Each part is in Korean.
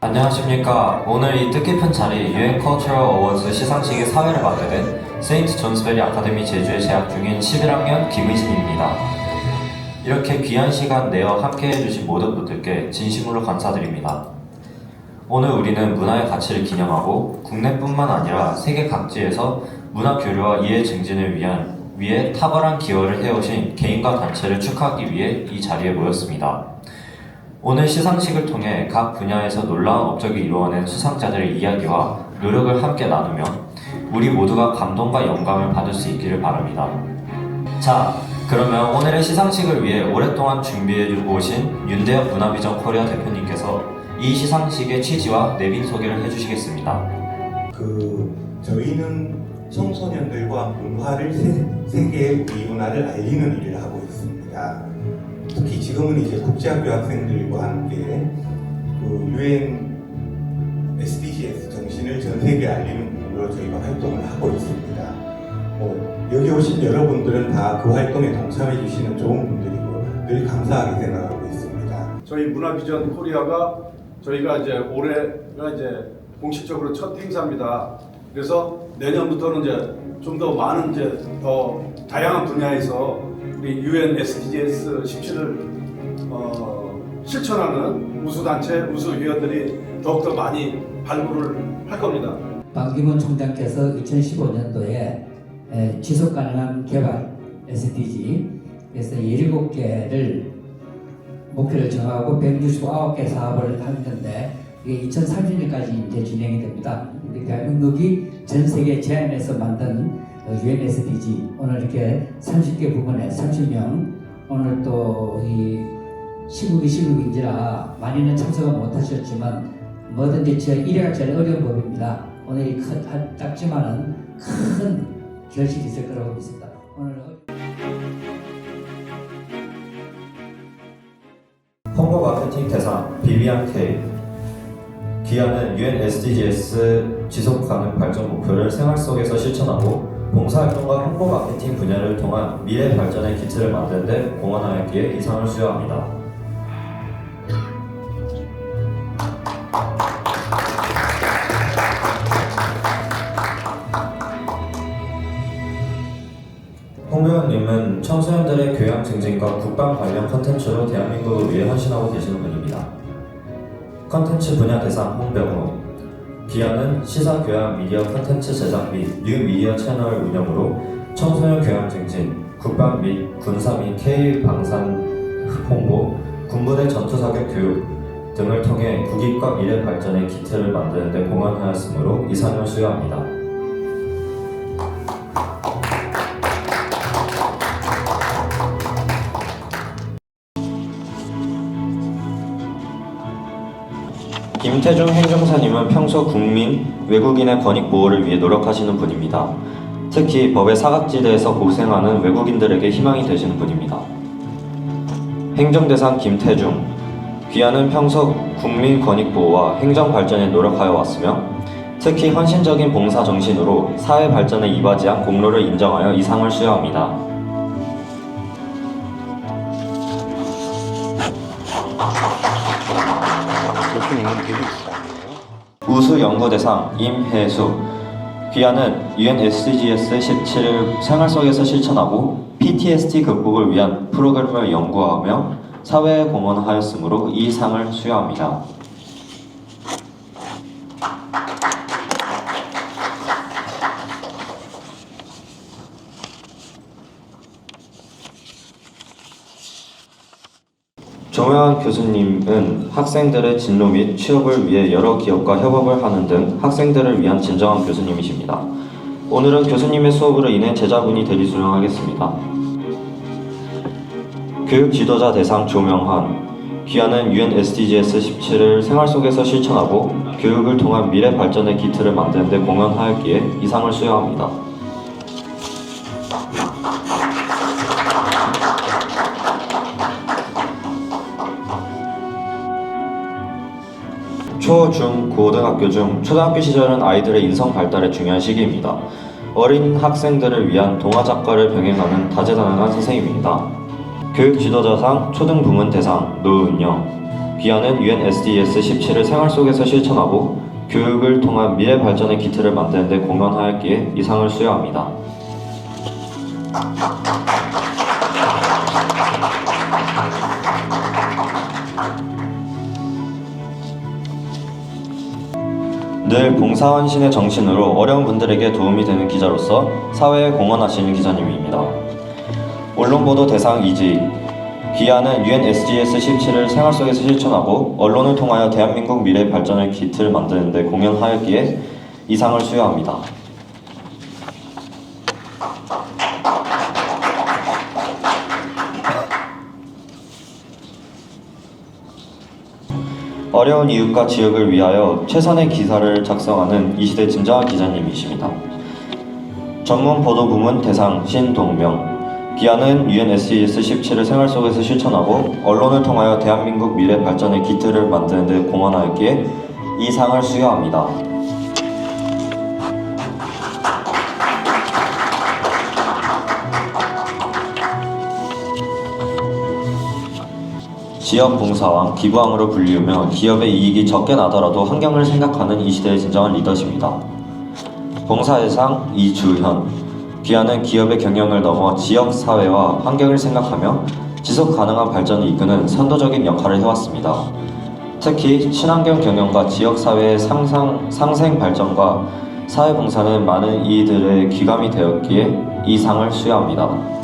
안녕하십니까. 오늘 이 뜻깊은 자리 UN Cultural Awards 시상식의 사회를 맡게 된 세인트 존스베리 아카데미 제주에 재학 중인 11학년 김의진입니다. 이렇게 귀한 시간 내어 함께 해주신 모든 분들께 진심으로 감사드립니다. 오늘 우리는 문화의 가치를 기념하고 국내뿐만 아니라 세계 각지에서 문화 교류와 이해 증진을 위해 탁월한 기여를 해오신 개인과 단체를 축하하기 위해 이 자리에 모였습니다. 오늘 시상식을 통해 각 분야에서 놀라운 업적을 이루어낸 수상자들의 이야기와 노력을 함께 나누며 우리 모두가 감동과 영감을 받을 수 있기를 바랍니다. 자, 그러면 오늘의 시상식을 위해 오랫동안 준비해 오신 윤대엽 문화비전 코리아 대표님께서 이 시상식의 취지와 내빈 소개를 해주시겠습니다. 저희는 청소년들과 문화를 세계의 우리 문화를 알리는 일을 하고 있습니다. 특히 지금은 이제 국제학교 학생들과 함께 UN SDGs 정신을 전 세계에 알리는 부분으로 저희가 활동을 하고 있습니다. 여기 오신 여러분들은 다 그 활동에 동참해 주시는 좋은 분들이고 늘 감사하게 생각하고 있습니다. 저희 문화비전 코리아가 저희가 이제 올해가 이제 공식적으로 첫 행사입니다. 그래서 내년부터는 이제 좀 더 많은 이제 더 다양한 분야에서 우리 UN SDGs 17을 실천하는 우수단체, 우수위원들이 더욱더 많이 발굴을 할 겁니다. 반기문 총장께서 2015년도에 지속가능한 개발 SDG 그래서 17개를 목표를 정하고 169개 사업을 했는데 이게 2030년까지 이제 진행이 됩니다. 우리 대한민국이 전 세계 제안에서 만든 UN SDG 오늘 이렇게 30개 부문에 30명 오늘 또 이 시국인지라 많이는 참석을 못하셨지만 뭐든지 제 1회가 제일 어려운 법입니다. 오늘 이 작지만은 큰 결실이 있을 거라고 믿습니다. 오늘 홍보 마케팅 대상 비비안 K 기아는 UN SDGs 지속 가능 발전 목표를 생활 속에서 실천하고 봉사활동과 홍보 마케팅 분야를 통한 미래 발전의 기틀을 만드는 데 공헌하였기에 이 상을 수여합니다. 홍보원님은 청소년들의 교양 증진과 국방 관련 컨텐츠로 대한민국을 위해 헌신하고 계시는 분입니다. 컨텐츠 분야 대상 홍병우 기아는 시사 교양 미디어 컨텐츠 제작 및 뉴 미디어 채널 운영으로 청소년 교양 증진, 국방 및 군사 및 K 방산 홍보, 군부대 전투 사격 교육 등을 통해 국익과 미래 발전의 기틀을 만드는 데 공헌하였으므로 이 상을 수여합니다. 김태중 행정사님은 평소 국민, 외국인의 권익 보호를 위해 노력하시는 분입니다. 특히 법의 사각지대에서 고생하는 외국인들에게 희망이 되시는 분입니다. 행정대상 김태중 귀하는 평소 국민 권익 보호와 행정 발전에 노력하여 왔으며 특히 헌신적인 봉사 정신으로 사회 발전에 이바지한 공로를 인정하여 이 상을 수여합니다. 우수연구대상 임혜수 귀하는 UN SDGs 17을 생활 속에서 실천하고 PTSD 극복을 위한 프로그램을 연구하며 사회에 공헌하였으므로 이 상을 수여합니다. 조명환 교수님은 학생들의 진로 및 취업을 위해 여러 기업과 협업을 하는 등 학생들을 위한 진정한 교수님이십니다. 오늘은 교수님의 수업으로 인해 제자분이 대리 수령하겠습니다. 교육 지도자 대상 조명환 귀하는 UN SDGs 17을 생활 속에서 실천하고 교육을 통한 미래 발전의 기틀을 만드는 데 공헌하였기에 이 상을 수여합니다. 초, 중, 고등학교 중 초등학교 시절은 아이들의 인성 발달에 중요한 시기입니다. 어린 학생들을 위한 동화작가를 병행하는 다재다능한 선생님입니다. 교육 지도자상 초등 부문 대상 노은영 귀하는 UN SDS 17을 생활 속에서 실천하고 교육을 통한 미래 발전의 기틀을 만드는 데 공헌하였기에 이 상을 수여합니다. 늘 봉사헌신의 정신으로 어려운 분들에게 도움이 되는 기자로서 사회에 공헌하시는 기자님입니다. 언론보도 대상 이지 귀하는 UN SDGs 17을 생활 속에서 실천하고 언론을 통하여 대한민국 미래 발전의 기틀을 만드는 데 공헌하였기에 이 상을 수여합니다. 어려운 이웃과 지역을 위하여 최선의 기사를 작성하는 이 시대 진정한 기자님이십니다. 전문 보도 부문 대상 신동명 귀하는 UN SDGs 17을 생활 속에서 실천하고 언론을 통하여 대한민국 미래 발전의 기틀을 만드는 데 공헌하였기에 이 상을 수여합니다. 지역 봉사왕, 기부왕으로 불리우며 기업의 이익이 적게 나더라도 환경을 생각하는 이 시대의 진정한 리더십니다. 봉사의 상 이주현 귀하는 기업의 경영을 넘어 지역 사회와 환경을 생각하며 지속 가능한 발전을 이끄는 선도적인 역할을 해왔습니다. 특히 친환경 경영과 지역 사회의 상생 발전과 사회 봉사는 많은 이들의 귀감이 되었기에 이 상을 수여합니다.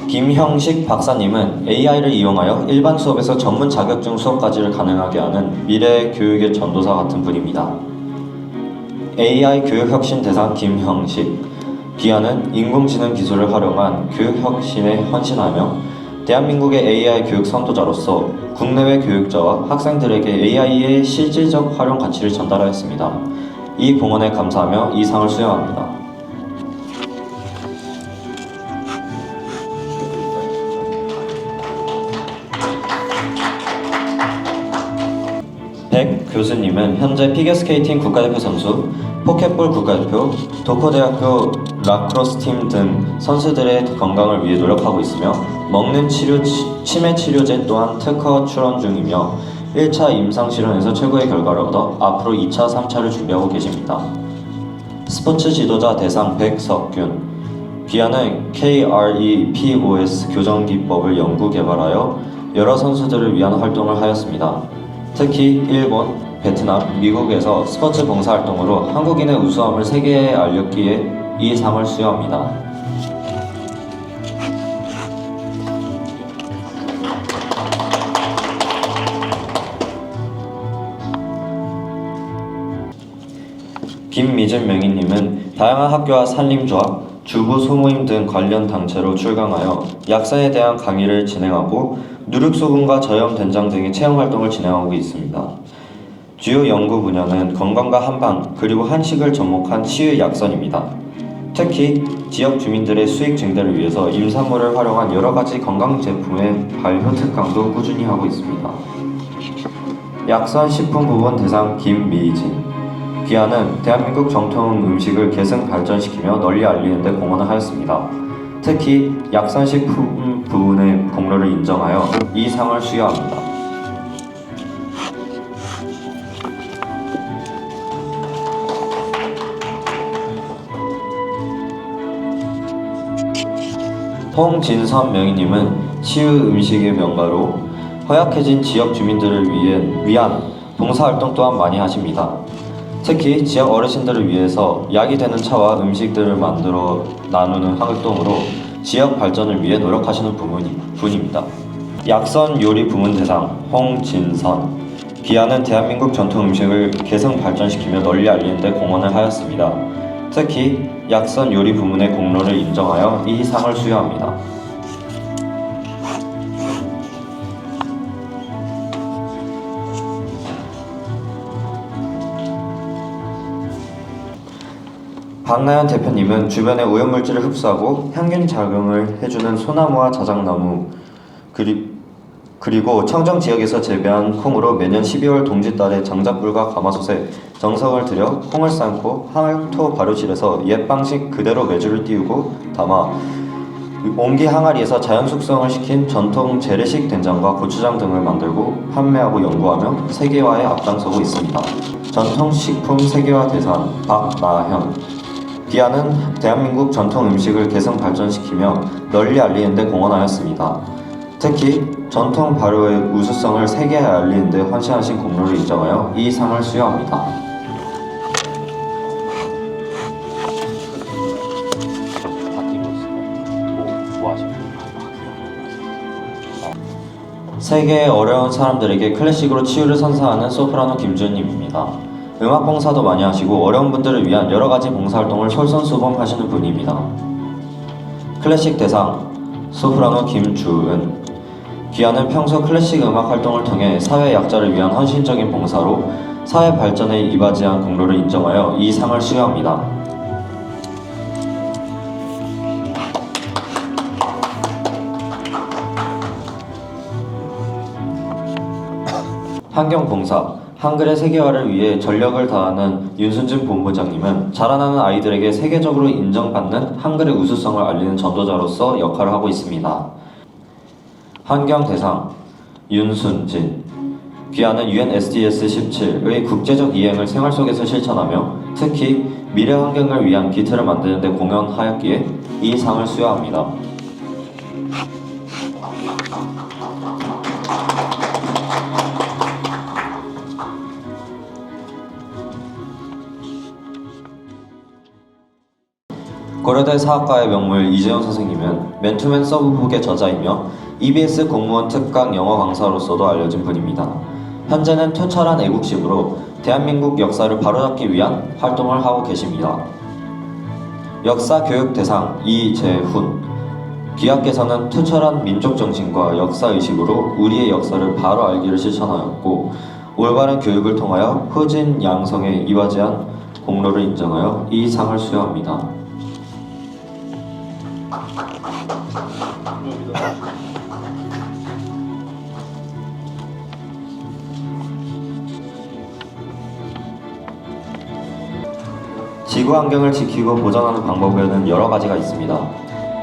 김형식 박사님은 AI를 이용하여 일반 수업에서 전문 자격증 수업까지를 가능하게 하는 미래 교육의 전도사 같은 분입니다. AI 교육혁신 대상 김형식 귀하는 인공지능 기술을 활용한 교육혁신에 헌신하며 대한민국의 AI 교육 선도자로서 국내외 교육자와 학생들에게 AI의 실질적 활용 가치를 전달하였습니다. 이 공헌에 감사하며 이 상을 수여합니다. 백 교수님은 현재 피겨스케이팅 국가대표 선수, 포켓볼 국가대표, 도쿄대학교 라크로스팀 등 선수들의 건강을 위해 노력하고 있으며 먹는 치매 치료제 또한 특허 출원 중이며 1차 임상실험에서 최고의 결과를 얻어 앞으로 2차, 3차를 준비하고 계십니다. 스포츠 지도자 대상 백석균 귀하는 KREPOS 교정기법을 연구 개발하여 여러 선수들을 위한 활동을 하였습니다. 특히 일본, 베트남, 미국에서 스포츠 봉사활동으로 한국인의 우수함을 세계에 알렸기에 이 상을 수여합니다. 김미진 명희님은 다양한 학교와 산림조합, 주부 소모임 등 관련 단체로 출강하여 약사에 대한 강의를 진행하고 누룩소금과 저염된장 등의 체험활동을 진행하고 있습니다. 주요 연구 분야는 건강과 한방 그리고 한식을 접목한 치유 약선입니다. 특히 지역 주민들의 수익 증대를 위해서 임산물을 활용한 여러가지 건강 제품의 발효 특강도 꾸준히 하고 있습니다. 약선 식품 부분 대상 김미진 귀하는 대한민국 정통 음식을 계승 발전시키며 널리 알리는 데 공헌을 하였습니다. 특히 약선식품 부분의 공로를 인정하여 이 상을 수여합니다. 홍진선 명희님은 치유 음식의 명가로 허약해진 지역 주민들을 위한 봉사활동 또한 많이 하십니다. 특히 지역 어르신들을 위해서 약이 되는 차와 음식들을 만들어 나누는 활동으로 지역 발전을 위해 노력하시는 분입니다. 약선 요리 부문 대상 홍진선 귀하는 대한민국 전통 음식을 개성 발전시키며 널리 알리는 데 공헌을 하였습니다. 특히 약선 요리 부문의 공로를 인정하여 이 상을 수여합니다. 박나연 대표님은 주변의 오염물질을 흡수하고 향균 작용을 해주는 소나무와 자작나무 그리고 청정 지역에서 재배한 콩으로 매년 12월 동짓달에 장작불과 가마솥에 정성을 들여 콩을 삶고 항토 발효실에서 옛 방식 그대로 메주를 띄우고 담아 옹기 항아리에서 자연 숙성을 시킨 전통 재래식 된장과 고추장 등을 만들고 판매하고 연구하며 세계화에 앞장서고 있습니다. 전통 식품 세계화 대상 박나현. 기아는 대한민국 전통 음식을 개성 발전시키며 널리 알리는 데 공헌하였습니다. 특히 전통 발효의 우수성을 세계에 알리는 데 헌신하신 공로를 인정하여 이 상을 수여합니다. 세계의 어려운 사람들에게 클래식으로 치유를 선사하는 소프라노 김주은님입니다. 음악 봉사도 많이 하시고 어려운 분들을 위한 여러 가지 봉사활동을 솔선수범하시는 분입니다. 클래식 대상 소프라노 김주은. 기아는 평소 클래식 음악 활동을 통해 사회 약자를 위한 헌신적인 봉사로 사회 발전에 이바지한 공로를 인정하여 이 상을 수여합니다. 환경봉사, 한글의 세계화를 위해 전력을 다하는 윤순진 본부장님은 자라나는 아이들에게 세계적으로 인정받는 한글의 우수성을 알리는 전도자로서 역할을 하고 있습니다. 환경대상, 윤순진. 귀하는 UN SDS 17의 국제적 이행을 생활 속에서 실천하며 특히 미래 환경을 위한 기틀을 만드는 데 공헌하였기에 이 상을 수여합니다. 고려대 사학과의 명물 이재용 선생님은 맨투맨 서브북의 저자이며 EBS 공무원 특강 영어 강사로서도 알려진 분입니다. 현재는 투철한 애국심으로 대한민국 역사를 바로잡기 위한 활동을 하고 계십니다. 역사교육 대상 이재훈. 귀하께서는 투철한 민족정신과 역사의식으로 우리의 역사를 바로 알기를 실천하였고 올바른 교육을 통하여 후진 양성에 이바지한 공로를 인정하여 이 상을 수여합니다. 지구 환경을 지키고 보존하는 방법에는 여러 가지가 있습니다.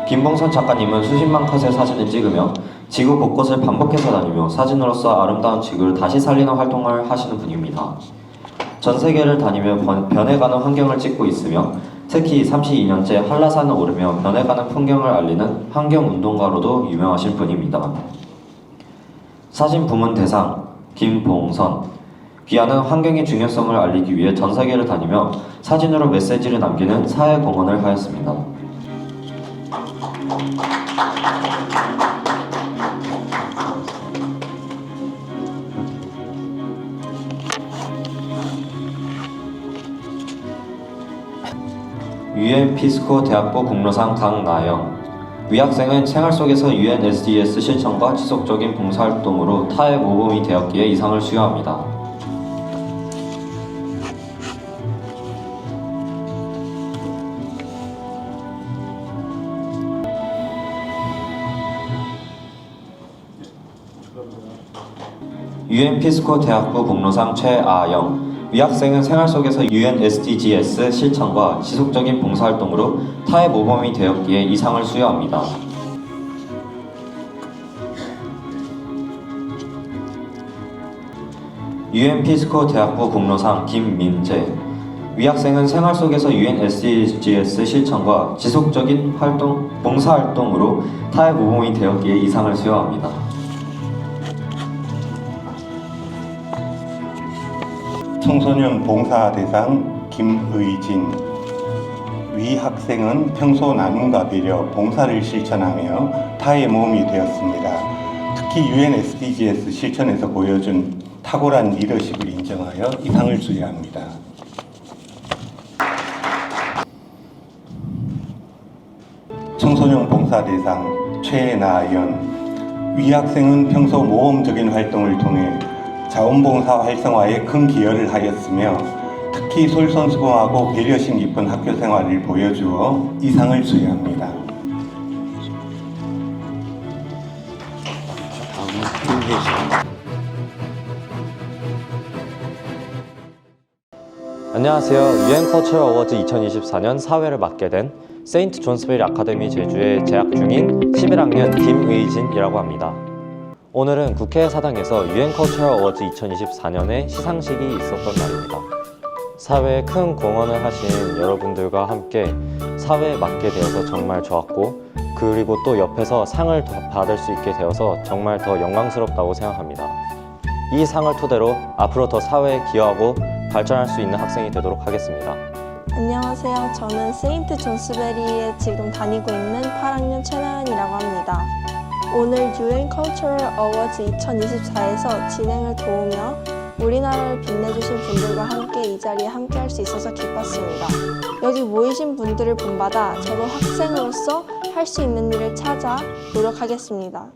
김봉선 작가님은 수십만 컷의 사진을 찍으며 지구 곳곳을 반복해서 다니며 사진으로서 아름다운 지구를 다시 살리는 활동을 하시는 분입니다. 전 세계를 다니며 변해가는 환경을 찍고 있으며 특히 32년째 한라산을 오르며 변해가는 풍경을 알리는 환경운동가로도 유명하신 분입니다. 사진 부문 대상 김봉선. 귀하는 환경의 중요성을 알리기 위해 전 세계를 다니며 사진으로 메시지를 남기는 사회 공헌을 하였습니다. UN 피스코 대학부 공로상 강나영. 위학생은 생활 속에서 UN SDS 실천과 지속적인 봉사활동으로 타의 모범이 되었기에 이 상을 수여합니다. UN 피스코 대학부 공로상 최아영. 위학생은 생활 속에서 UN SDGs 실천과 지속적인 봉사활동으로 타의 모범이 되었기에 이 상을 수여합니다. UN 피스코 대학부 공로상 김민재. 위학생은 생활 속에서 UN SDGs 실천과 지속적인 봉사활동으로 타의 모범이 되었기에 이 상을 수여합니다. 청소년 봉사 대상 김의진. 위 학생은 평소 나눔과 배려, 봉사를 실천하며 타의 모험이 되었습니다. 특히 UN SDGs 실천에서 보여준 탁월한 리더십을 인정하여 이 상을 수여합니다. 청소년 봉사 대상 최나연. 위 학생은 평소 모험적인 활동을 통해 자원봉사 활성화에 큰 기여를 하였으며 특히 솔선수범하고 배려심 깊은 학교 생활을 보여주어 이 상을 수여합니다. 김혜진. 안녕하세요. 유엔 커처럴 어워즈 2024년 사회를 맡게 된 세인트 존스베리 아카데미 제주에 재학 중인 11학년 김의진이라고 합니다. 오늘은 국회 사당에서 유엔 커처럴 어워즈 2024년의 시상식이 있었던 날입니다. 사회에 큰 공헌을 하신 여러분들과 함께 사회에 맡게 되어서 정말 좋았고, 그리고 또 옆에서 상을 받을 수 있게 되어서 정말 더 영광스럽다고 생각합니다. 이 상을 토대로 앞으로 더 사회에 기여하고 발전할 수 있는 학생이 되도록 하겠습니다. 안녕하세요. 저는 세인트 존스베리에 지금 다니고 있는 8학년 최나연이라고 합니다. 오늘 UN Cultural Awards 2024에서 진행을 도우며 우리나라를 빛내주신 분들과 함께 이 자리에 함께 할 수 있어서 기뻤습니다. 여기 모이신 분들을 본받아 저도 학생으로서 할 수 있는 일을 찾아 노력하겠습니다.